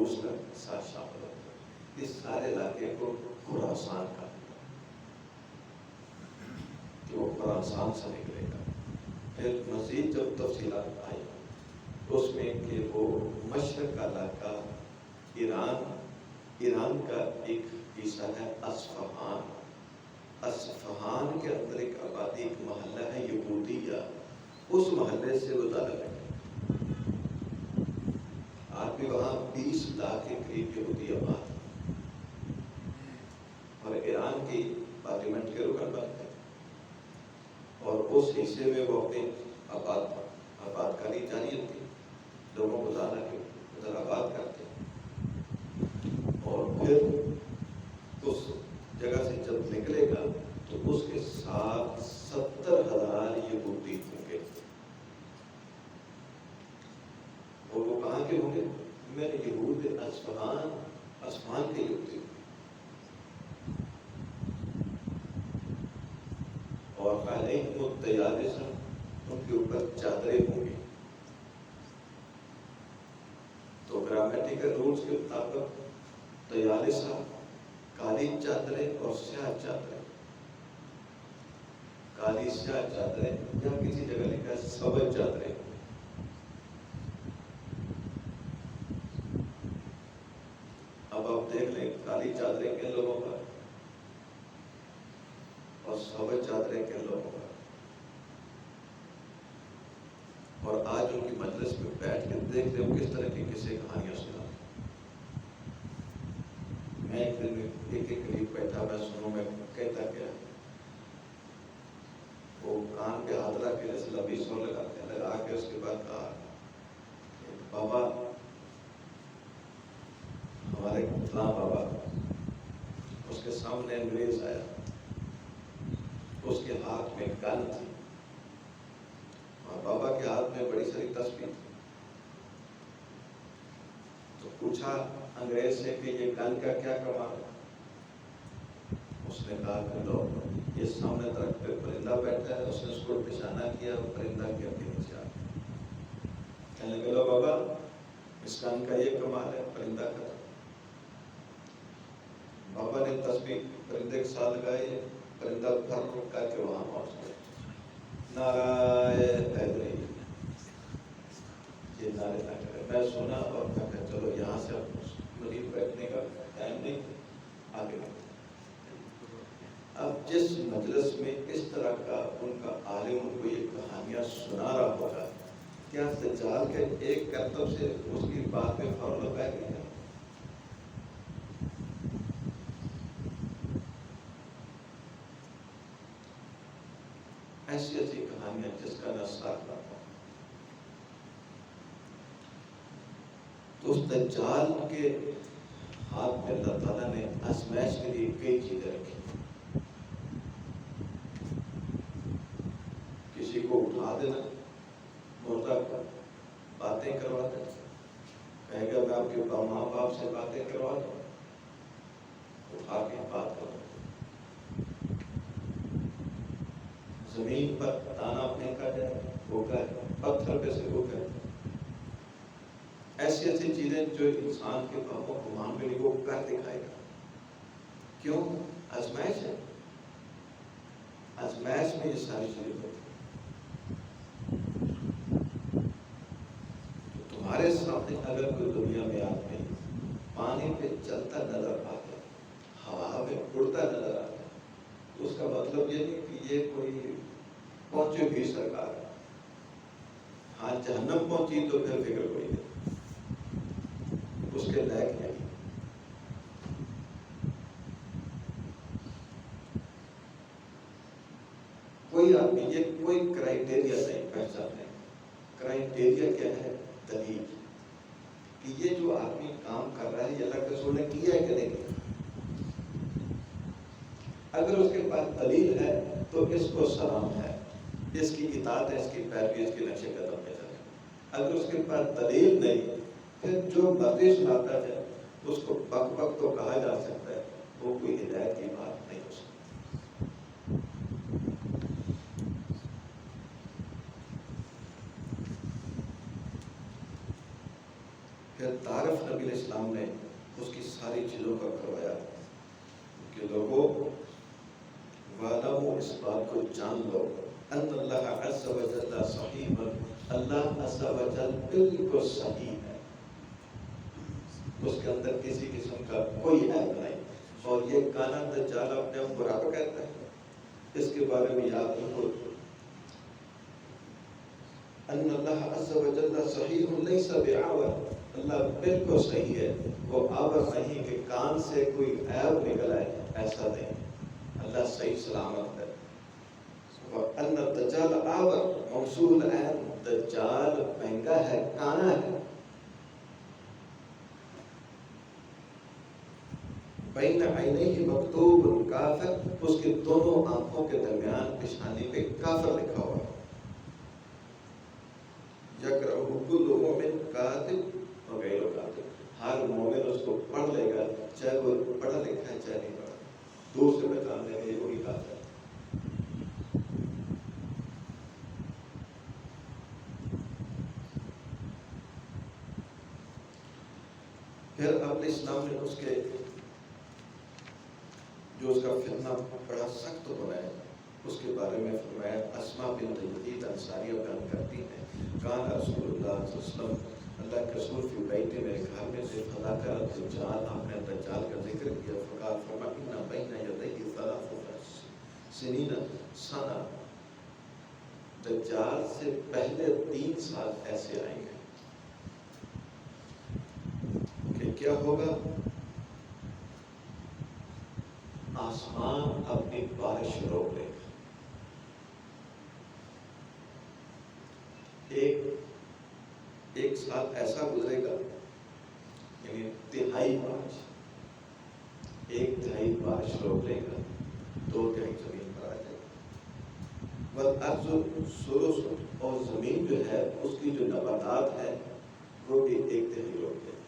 روس کا ساتھ شامل ہوتا ہے۔ اس سارے علاقے کو خراسان کا کہ وہ خراسان سے نکلے گا۔ پھر مزید جب تفصیلات آئی اس میں کہ وہ مشرق کا علاقہ ایران کا ایک حصہ ہے اصفہان۔ اصفہان کے اندر ایک آبادی، ایک محلہ ہے یہودیہ، اس محلے سے وہ تعلق ہے۔ آج بھی وہاں 20 لاکھ کے قریب یہودی آباد ہیں اور ایران کی پارلیمنٹ کے رکن بنتے ہیں، اور اس حصے میں وہ اپنی آباد کاری جاری ہوتی ہے، لوگوں کو لانا کے ادھر آباد کرتے ہیں، اور پھر اس جگہ سے جب نکلے گا تو اس کے ساتھ 70,000 یہودی ہوں گے، اور وہ کہاں کے ہوں گے؟ میرے یہود اصفہان کے یہودی، اور علیہم الطیالسہ، ان کے اوپر چادریں ہوں گی۔ تو گرامیٹیکل رولز کے مطابق طیالسہ کالی چادریں اور سیاہ چادریں، کالی سیاہ چادریں، یا کسی جگہ لکھا ہے سبز چادریں۔ اب آپ دیکھ لیں کالی چادریں کن لوگوں پر اور سبز چادریں کن لوگوں پر، اور آج ان کی مجلس میں بیٹھ کے دیکھ لیں وہ کس طرح کی کسی کہانیاں سنا۔ میں ایک دن ایک قریب بیٹھا، میں سنوں، میں کہتا کیا، وہ کان پہ ہاتھ رکھ کے جیسے لمبی سور لگاتے ہیں، لگا کے اس کے بعد کہا بابا، ہمارے فلاں بابا، اس کے سامنے انگریز آیا، اس کے ہاتھ میں گن تھی اور بابا کے ہاتھ میں بڑی ساری تسبیح تھی۔ تو پوچھا انگریز سے کہ یہ گن کا کیا کمال ہے؟ اس نے کہا کہ لو، یہ سامنے درخت پہ پرندہ بیٹھا ہے، اس نے اس کو نشانہ کیا اور پرندہ کے نیچے آ گیا۔ کہنے لگے لو بابا، اس گن کا یہ کمال ہے، پرندہ کا۔ بابا نے تسبیح پرندے کے ساتھ لگائی، پرندہ پھر کر کے وہاں پہنچ گیا۔ نعرہ حیدری، یہ نعرے نہ کرے۔ میں سنا اور میں کہا چلو یہاں سے مزید بیٹھنے کا ٹائم نہیں، آگے بڑھتے۔ اب جس مجلس میں اس طرح کا ان کا عالم ان کو یہ کہانیاں سنا رہا ہوگا، کیا دجال کے ایک کرتب سے اس کی بات میں فوراً لگا گیا؟ ایسی ایسی کہانیاں جس کا نہ ساتھ نہ تھا۔ تو اس دجال کے ہاتھ میں اللہ تعالیٰ نے آزمائش کے لیے کئی چیزیں رکھی۔ کسی کو اٹھا دینا، مردہ کو باتیں کروا دینا، کہے گا میں آپ کے ماں باپ سے باتیں کروا دوں، اٹھا کے بات کرو۔ زمین پر دانا پھینکا جائے، بھوکا ہے، پتھر پہ سے بھوکا ہے۔ ایسی ایسی چیزیں جو انسان کے وہم و گمان میں وہ کر دکھائے گا۔ کیوں؟ آزمائش ہے، آزمائش میں یہ ساری چیزیں ہوتی ہیں۔ تمہارے سامنے اگر کوئی دنیا میں آدمی پانی پہ چلتا نظر آتا، ہوا میں اڑتا نظر آتا، تو اس کا مطلب یہ نہیں کہ یہ کوئی پہنچے بھی سرکار ہے۔ ہاں جہنم پہنچی تو پھر فکر کوئی نہیں، اس کے لائق نہیں۔ کوئی آدمی یہ کوئی کرائٹیریا نہیں پہچانے۔ کرائٹیریا کیا ہے؟ دلیل، کہ یہ جو آدمی کام کر رہا ہے یہ اللہ کے رسول نے کیا ہے کہ نہیں کیا۔ اگر اس کے پاس دلیل ہے تو اس کو سلام ہے، اس کی اطاعت ہے، اس کی پیروی، اس کے نقش قدم پہ چلے۔ اگر اس کے پاس دلیل نہیں، پھر جو مرضی سناتا ہے اس کو بک بک تو کہا جا سکتا ہے، وہ کوئی ہدایت کی بات نہیں ہو سکتی۔ پھر تعارف نبی علیہ السلام نے اس کی ساری چیزوں کا کروایا کہ لوگوں وَعْلَمُوا، اس بات کو جان لو، ان اللہ عز و جل صحیح، اللہ عز و جل بالکل صحیح ہے، اس کے اندر کسی قسم کا کوئی عیب نہیں. اور یہ کانا دجال اپنے آپ کو رب کہتا ہے، اس کے بارے میں یاد رکھو، ان اللہ عز و جل صحیح لیس بعور، اللہ بالکل صحیح ہے، وہ عور نہیں کہ کان سے کوئی عیب نکل آئے، ایسا نہیں، اللہ صحیح سلامت ہے. وَأَنَّ الدَّجَّالَ عَوَرٌ مَوْصُولُ الْعَيْنِ، دجال مہنگا ہے، کانا ہے. بین عینیہ مکتوب کافر، اس کے دونوں آنکھوں کے درمیان پیشانی پہ کافر لکھا ہوا ہے. یقرأہ کل مومن کاتب وغیر کاتب، ہر مومن اس کو پڑھ لے گا، چاہے وہ پڑھا لکھا ہے چاہے نہیں پڑھا. دور سے پہچان لیں گے وہی کافر ہے. پھر اپنے اسلام نے اس کے جو اس کا فتنہ بڑا سخت ہونا ہے اس کے بارے میں فرمایا. اسماء بنت یزید انصاریہ بیان کرتی ہیں، کان رسول اللہ صلی اللہ علیہ وسلم، اللہ کے رسول فی بیت، میرے گھر میں سے، فذکر الدجال، آپ نے دجال کا ذکر کیا. فقال، فرمایا، ان بین یدیہ ثلاث سنین سنہ، دجال سے پہلے 3 سال ایسے آئیں گے کہ کیا ہوگا؟ آسمان اپنی بارش روک لے گا. ایک سال ایسا گزرے گا، یعنی تہائی بارش، 1/3 بارش روک لے گا، 2/3 زمین پر آ جائے گا. والارض سلس، اور زمین جو ہے اس کی جو نباتات ہے وہ بھی 1/3 روک لے گا.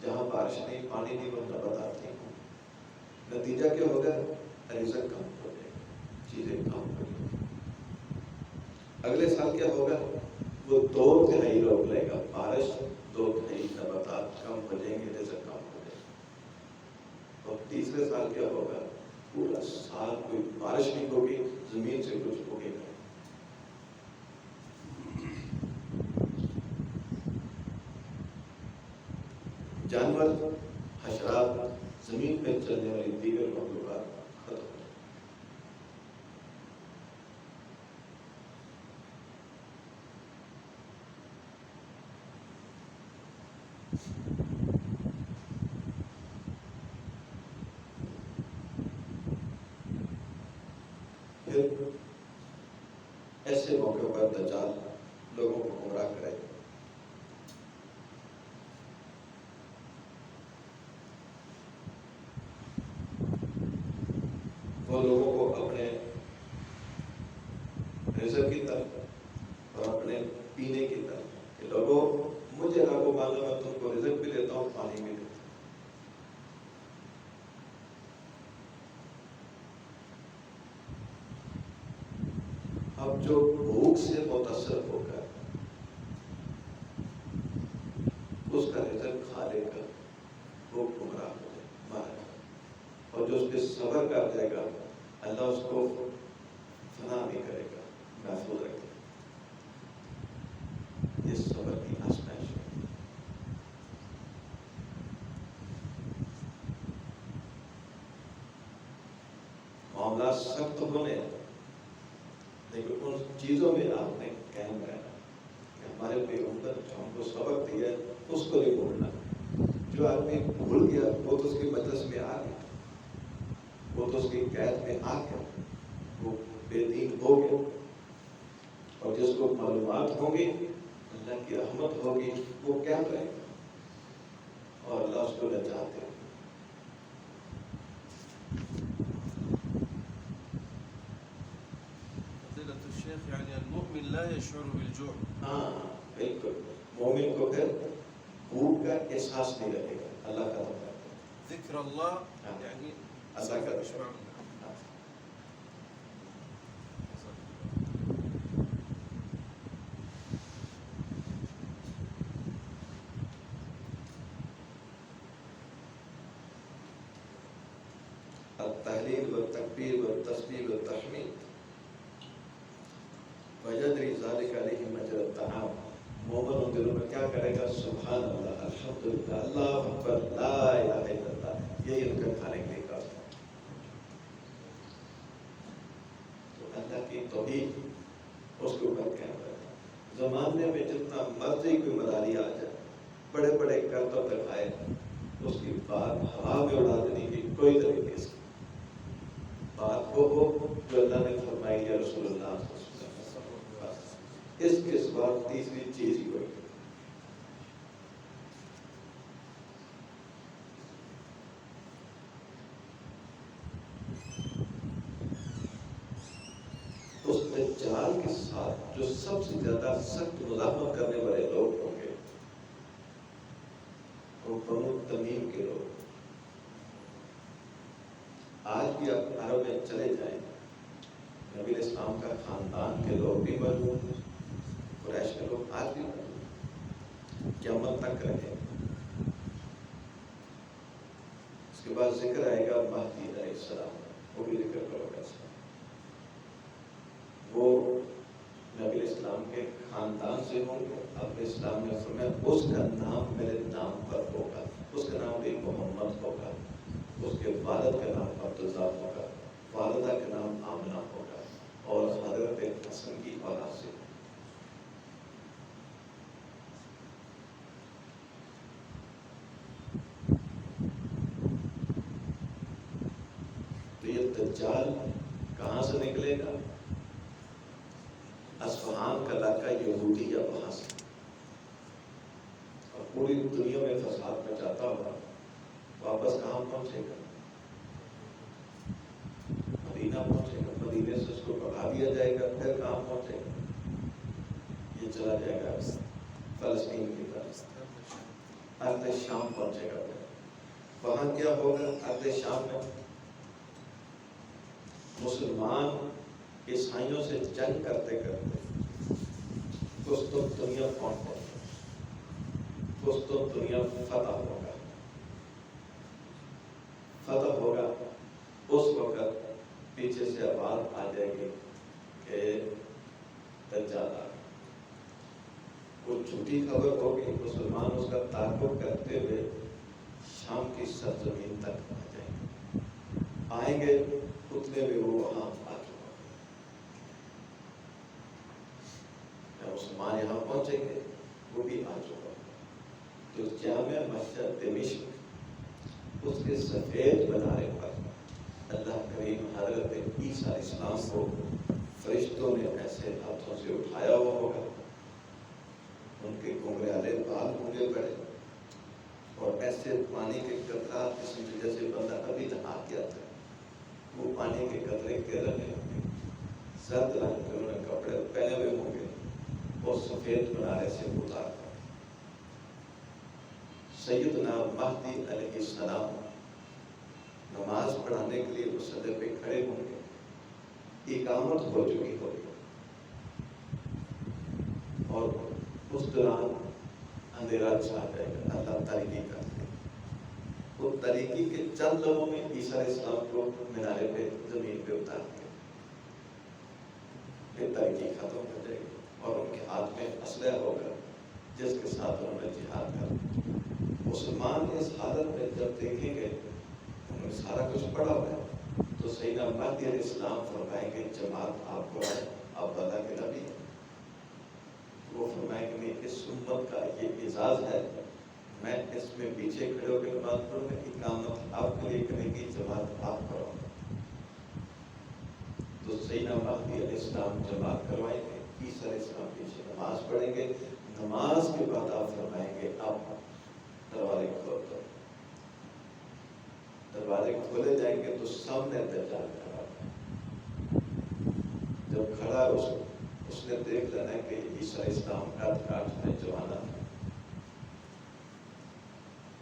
جہاں بارش نہیں، پانی نہیں، وہ نباتات نہیں ہوں. نتیجہ کیا ہوگا؟ رزق کم ہو جائے گا، چیزیں کم ہو جائیں گی. اگلے سال کیا ہوگا؟ وہ 2/3 روک لے گا، بارش 2/3، نباتات کم ہو جائیں گے، رزق کم ہو جائے گا. اور تیسرے سال کیا ہوگا؟ پورا سال کوئی بارش نہیں ہوگی، زمین سے کچھ ہوگے گا. جانور، حشرات، زمین پہ چلنے والی دیگر مخلوقات ختم ہو جائیں. پھر ایسے موقع پر دجال لوگوں کو گمراہ کرے گا. وہ لوگوں کو اپنے رزق کی طرف اور اپنے پینے کی طرف، کہ لوگوں مجھے رب و معلوم ہے، تم کو رزق بھی دیتا ہوں، پانی بھی دیتا ہوں. اب جو بھوک سے متاثر ہو کر اس کا رزق کھا لے گا وہ گمراہ ہو جائے، مارا جائے. اور جو اس پہ صبر کر جائے گا اللہ اس کو فنا نہیں کرے گا، محفوظ رکھے گا. یہ صبر کی آزمائش ہے. معاملات سخت ہونے، لیکن ان چیزوں میں آپ نے قائم رہنا کہ ہمارے پیغمبر جو ہم کو سبق دیا اس کو نہیں بھولنا. جو آدمی بھول گیا وہ تو اس کی مجلس میں آ گیا، وہ تو اس کی قید میں آ گیا، وہ بے دین ہو گیا. اور جس کو معلومات ہوں گی، اللہ کی رحمت ہوگی، وہ کیا رہے گا اور اللہ اس کو نجات دے گا. الشيخ يعني المؤمن لا يشعر بالجوع. ہاں بالکل، مومن کو پھر بھوک کا احساس نہیں رہے گا. اللہ کا نام ذكر الله يعني اللہ کا يشبع. التحلیل والتکبیر والتسبیح والتحمید ویجری ذالک علیہ مجری الطعام. مومن ان دلوں میں کیا کرے گا؟ سبحان اللہ، الحمدللہ، اللہ اکبر، لا الہ الا اللہ، یہی ان کا کھانے کے لیے کافی ہے. تو اللہ کی توحید اس کے اوپر قائم رہتا. زمانے میں جتنا مرضی کوئی مداری آ جائے، بڑے بڑے کرتب دکھائے، اس کی بات ہوا میں اڑا دینے کی کوئی طریقے سے بات وہ ہو جو اللہ نے فرمائی یا رسول اللہ صلی اللہ علیہ وسلم. اس کے سوا تیسری چیز ہی ہوئی. اس دجال کے ساتھ جو سب سے زیادہ سخت مزاحمت کرنے والے لوگ ہوں گے وہ بنو تمیم کے لوگ. آج بھی آپ عرب میں چلے جائیں، نبی اسلام کا خاندان کے لوگ بھی موجود ہیں، قریش کے لوگ آج بھی موجود، قیامت تک رہے. اس کے بعد ذکر آئے گا مہدی علیہ السلام، وہ بھی ذکر کرو گا. وہ نبی اسلام کے خاندان سے ہوں گے. اب اسلام نے فرمایا اس کا نام میرے نام پر ہوگا، اس کا نام بھی محمد ہوگا، اس کے والد کا نام عبداللہ ہوگا، والدہ کا نام آمنہ ہوگا، اور حضرت حسن کی اولاد سے. تو یہ دجال کہاں سے نکلے گا؟ اصفہان کا علاقہ یہودی یا وہاں سے، اور پوری دنیا میں فساد مچاتا ہوا واپس کہاں پہنچے گا؟ مدینہ پہنچے گا. مدینے سے اس کو بھگا دیا جائے گا، پھر کہاں پہنچے گا؟ یہ چلا جائے گا فلسطین کی طرف، ارض شام پہنچے گا. وہاں کیا ہوگا؟ ارض شام میں مسلمان عیسائیوں سے جنگ کرتے کرتے قسطنطنیہ پہنچ گئے. قسطنطنیہ فتح ہوگا. اس وقت پیچھے سے آواز آ جائے گی کہ دجال آ گیا. وہ جھوٹی خبر ہوگی، مسلمان اس کا تعاقب کرتے ہوئے شام کی سرزمین تک آ جائیں گے. آئیں گے اتنے میں وہ وہاں آ چکا. مسلمان یہاں پہنچیں گے، وہ بھی آ چکا. تو جامع مسجد دمشق اس کے سفید منارے پر اللہ کریم حضرت عیسیٰ علیہ السلام کو فرشتوں نے ایسے ہاتھوں سے اٹھایا ہوا ہوگا. ان کے گھنگریالے بال ہونگے پڑے، اور ایسے پانی کے قطرات جس میں جیسے بندہ ابھی نہا کیا تھا، وہ پانی کے قطرے کے رہے ہوں گے. زرد رنگ کے انہوں نے کپڑے پہنے ہوئے ہوں گے، اور سفید منارے سے اتار کر سیدنا مہدی علیہ السلام نماز پڑھانے کے لیے مصلی پہ کھڑے ہوں گے. اقامت ہو چکی ہوگی، اور اس دوران اندھیرا چھا جائے گا. اللہ تاریکی کر دے. وہ تاریکی کے چند لمحوں میں عیسیٰ علیہ السلام کو مینارے پہ زمین پہ اتار دیا. پھر تاریکی ختم ہو جائے گی، اور ان کے ہاتھ میں اسلحہ ہوگا جس کے ساتھ انہوں نے جہاد کر. مسلمان اس حالت میں جب دیکھیں گے، انہوں نے سارا کچھ پڑھا ہوا ہے، تو سیدنا مہدی علیہ السلام فرمائیں گے جماعت آپ کو ہے، آپ اللہ کے نبی ہیں. وہ فرمائیں گے اس امت کا یہ اعزاز ہے، میں اس میں پیچھے کھڑے ہو کے نماز پڑھوں گا. اقامت آپ کے لیے کریں گی، جماعت آپ کرو. تو سیدنا مہدی علیہ السلام جماعت کروائیں گے، عیسیٰ علیہ السلام پیچھے نماز پڑھیں گے. نماز کے بعد آپ فرمائیں گے اب دروازے کھول دو. دروازے کھولے جائیں گے تو سامنے دجال کھڑا ہے. جب کھڑا اس نے دیکھ لینا کہ عیسیٰ علیہ السلام کاٹ میں جوانا تھا،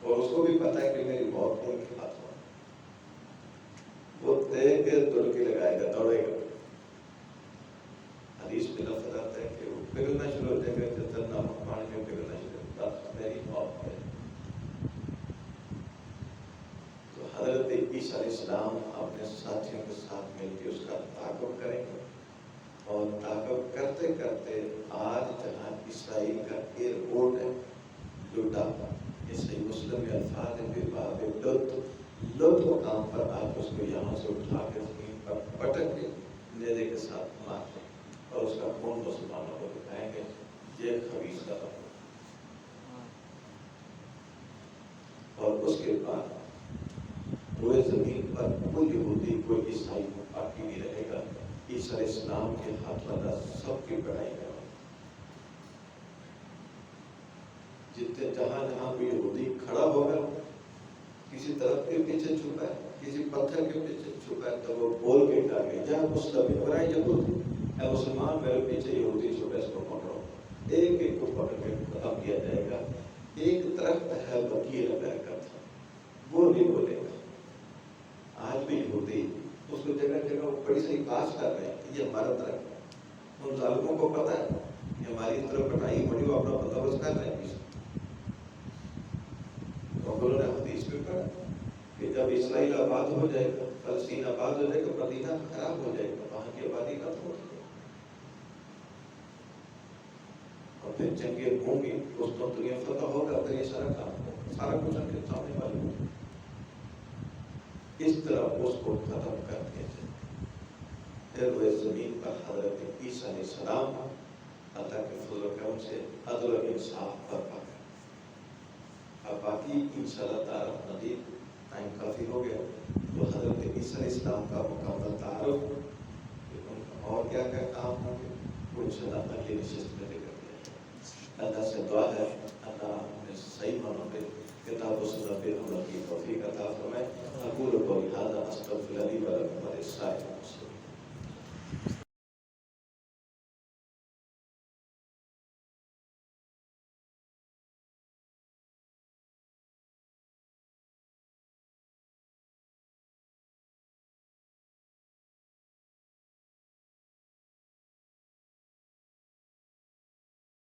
اور اس کو بھی پتا ہے کہ میری موت ان کے ہاتھ میں. وہ دیکھ کے دڑکی لگائے گا، دوڑے گا. حدیث میں لفظ آتا ہے کہ وہ پگھلنا شروع ہو جائے گا، جب تک نمک پانی میں پگھلنا شروع ہوتا ہے، میری موت ہے. تو حضرت عیسیٰ علیہ السلام اپنے ساتھیوں کے ساتھ مل کے اس کا تعاقب کریں گے، اور تعاقب کرتے کرتے آج جہاں اسرائیل کا ایئرپورٹ ہے لوٹا، یہ صحیح مسلم میں الفاظ ہیں، بے باب لط مقام پر آپ اس کو یہاں سے اٹھا کے زمین پر پٹک کے نیزے کے ساتھ مار دیں اور اس کا خون مسلمانوں کو دکھائیں گے، یہ خبیث کا رب۔ اور اس کے بعد روئے زمین پر کوئی یہودی کوئی عیسائی باقی نہیں رہے گا، عیسی علیہ السلام کے ہاتھ والا سب کی بڑائی کرو۔ جتنے جہاں جہاں کوئی یہودی کھڑا ہوگا، کسی طرف کے پیچھے چھپا ہے، کسی پتھر کے پیچھے چھپا ہے، تو وہ بول کے ڈالے یا مسلم ہو رہا ہے یہودی، اے مسلمان میرے پیچھے یہودی چھپا ہے، اس کو پکڑو۔ ایک ایک کو پکڑ کے ختم کیا جائے گا۔ ایک درخت ہے بقیع برکت، وہ نہیں بولے گا۔ آج بھی یہودی اس کو جگہ جگہ بڑی سی باز کر رہے ہیں کہ یہ ہمارا درخت ہے۔ ان ظالموں کو پتہ ہے کہ ہماری طرف کٹائی بڑی، وہ اپنا بندوبست کر رہے ہیں۔ انہوں نے حدیث میں پڑھا کہ جب اسرائیل آباد ہو جائے گا، فلسطین آباد ہو جائے گا، مدینہ خراب ہو جائے گا، وہاں کی آبادی ختم ہو جائے گی، اور پھر جنگیں ہوں گی، اس کو دنیا فتح ہوگا، پھر یہ سارا کام ہوگا، سارا کچھ ان کے سامنے والی ہوگا۔ اس طرح اس کو ختم کر دیا جائے۔ پھر وہ زمین پر حضرت عیسیٰ علیہ السلام اللہ کے فضل و کرم سے عدل و انصاف برپا کریں۔ اب باقی انشاءاللہ تعالیٰ مزید ٹائم کافی ہو گیا تو حضرت عیسیٰ علیہ السلام کا مکمل تعارف، اور کیا کیا کام ہوں گے، وہ انشاءاللہ اگلی نشست میں ذکر کیا جائے۔ اللہ سے دعا ہے اللہ ہمیں صحیح معنوں پہ کتاب و سنت پہ عمل کی توفیق عطا فرمائے۔ اقول قولی ھذا استغفر اللہ لی و لکم ولسائر المسلمین۔